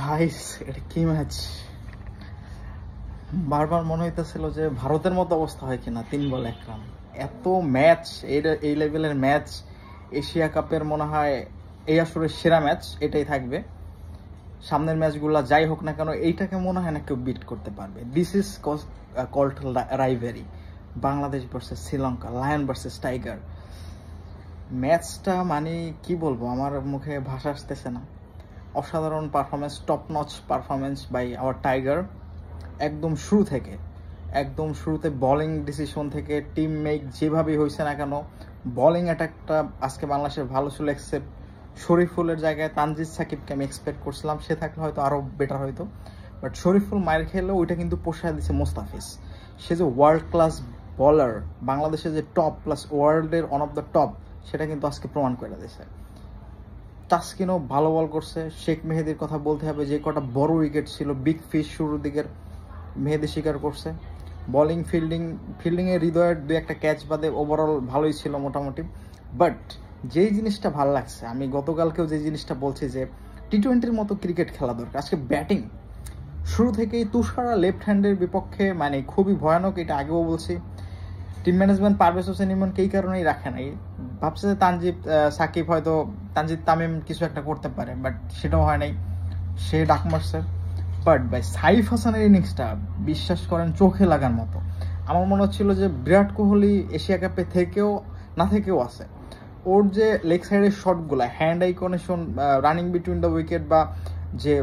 Guys, এটা কি match! বারবার মনে হইতেছিল যে ভারতের মতো অবস্থা হয় কিনা, 3 বল 1 রান। এত ম্যাচ, এই লেভেলের ম্যাচ এশিয়া কাপের মনে হয় এই আসলে সেরা ম্যাচ এটাই থাকবে। সামনের ম্যাচগুলো যাই হোক না কেন, এইটাকে মনে হয় না কেউ বিট করতে পারবে। This is called rivalry, Bangladesh versus Sri Lanka, lion versus tiger. ম্যাচটা মানে কি বলবো, আমার মুখে ভাষা আসতেছে না। অসাধারণ performance, top notch performance by our tiger. একদম শুরুতে বোলিং ডিসিশন থেকে টিম মেক যেভাবেই হয়েছে না কেন, বোলিং অ্যাটাকটা আজকে বাংলাদেশের ভালো ছিল। এক্সেপ্ট শরীফুলের জায়গায় তানজিদ সাকিবকে আমি এক্সপেক্ট করছিলাম, সে থাকলে হয়তো আরও বেটার হইতো। বাট শরীফুল মায়ের খেলেও ওইটা কিন্তু পোষায় দিচ্ছে মোস্তাফিজ। সে যে ওয়ার্ল্ড ক্লাস বলার, বাংলাদেশের যে টপ প্লাস ওয়ার্ল্ডের ওয়ান অফ দ্য টপ, সেটা কিন্তু আজকে প্রমাণ করে দিয়েছে। তাসকিনও ভালো বল করছে। শেখ মেহেদির কথা বলতে হবে, যে কটা বড় উইকেট ছিল, বিগ ফিশ শুরুর দিকের মেহেদি শিকার করছে। বোলিং ফিল্ডিংয়ে হৃদয়ের 2-1টা ক্যাচ বাদে ওভারঅল ভালোই ছিল মোটামুটি। বাট যেই জিনিসটা ভালো লাগছে, আমি গতকালকেও যে জিনিসটা বলছি যে টি-20-র মতো ক্রিকেট খেলা দরকার। আজকে ব্যাটিং শুরু থেকেই তুষারা লেফট হ্যান্ডের বিপক্ষে মানে খুবই ভয়ানক, এটা আগেও বলছি। টিম ম্যানেজমেন্ট পারভেজ হোসেন ইমনকে এই কারণেই রাখে নাই, ভাবছে যে সাকিব হয়তো তানজিদ তামিম কিছু একটা করতে পারে, বাট সেটাও হয় নাই, সে ডাক মারছে। বাট ভাই সাইফ হাসানের ইনিংসটা বিশ্বাস করেন চোখে লাগার মতো। আমার মনে হচ্ছিল যে বিরাট কোহলি এশিয়া কাপে থেকেও আছে। ওর যে লেগ সাইডের শটগুলো, hand eye connection, running between the wicket, বা যে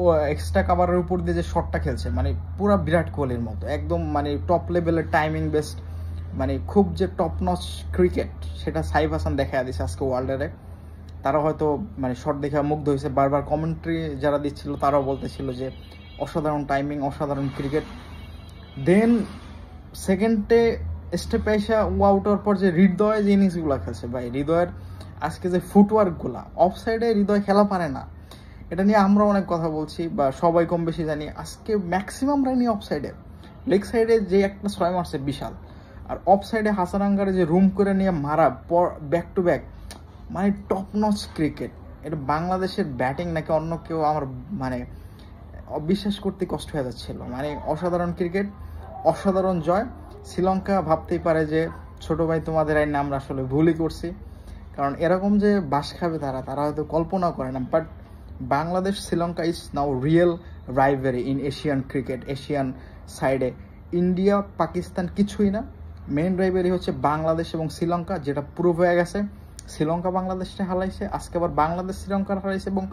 ও এক্সট্রা কাভারের উপর দিয়ে যে শটটা খেলছে, মানে পুরো বিরাট কোহলির মতো একদম, মানে টপ লেভেলের টাইমিং বেস্ট, মানে খুব যে টপ নচ ক্রিকেট, সেটা সাইফ হাসান দেখা দিচ্ছে আজকে ওয়ার্ল্ডে। তারা হয়তো মানে শট দেখে মুগ্ধ হয়েছে। বারবার কমেন্ট্রি যারা দিচ্ছিল তারাও বলতেছিল যে অসাধারণ টাইমিং, অসাধারণ ক্রিকেট। দেন সেকেন্ডে স্টেপে এসে আউট হওয়ার পর যে হৃদয় যে ইনিংসগুলো খেলছে, ভাই হৃদয়ের আজকে যে ফুটওয়ার্কগুলা, অফ সাইডে হৃদয় খেলা পারে না, এটা নিয়ে আমরা অনেক কথা বলছি বা সবাই কম বেশি জানি। আজকে ম্যাক্সিমাম রানই অফ সাইডে। লেগ সাইডে যে একটা 6 মারছে বিশাল, আর অফ সাইডে হাসান আঙ্গারে যে রুম করে নিয়ে মারা ব্যাক টু ব্যাক, মানে টপ নচ ক্রিকেট। এটা বাংলাদেশের ব্যাটিং নাকি অন্য কেউ, আমার মানে বিশ্বাস করতে কষ্ট হয়ে যাচ্ছিল। মানে অসাধারণ ক্রিকেট, অসাধারণ জয়। শ্রীলঙ্কা ভাবতেই পারে যে ছোট ভাই তোমাদের আইন আমরা আসলে ভুলই করছি, কারণ এরকম যে বাস খাবে তারা হয়তো কল্পনাও করে না। But Bangladesh Sri Lanka is now real rivalry in Asian cricket. Asian সাইডে ইন্ডিয়া পাকিস্তান কিছুই না, মেইন রাইভেরি হচ্ছে বাংলাদেশ এবং শ্রীলঙ্কা, যেটা প্রুভ হয়ে গেছে। শ্রীলঙ্কা বাংলাদেশটা হারাইছে, আজকে আবার বাংলাদেশ শ্রীলঙ্কার হারাইছে, এবং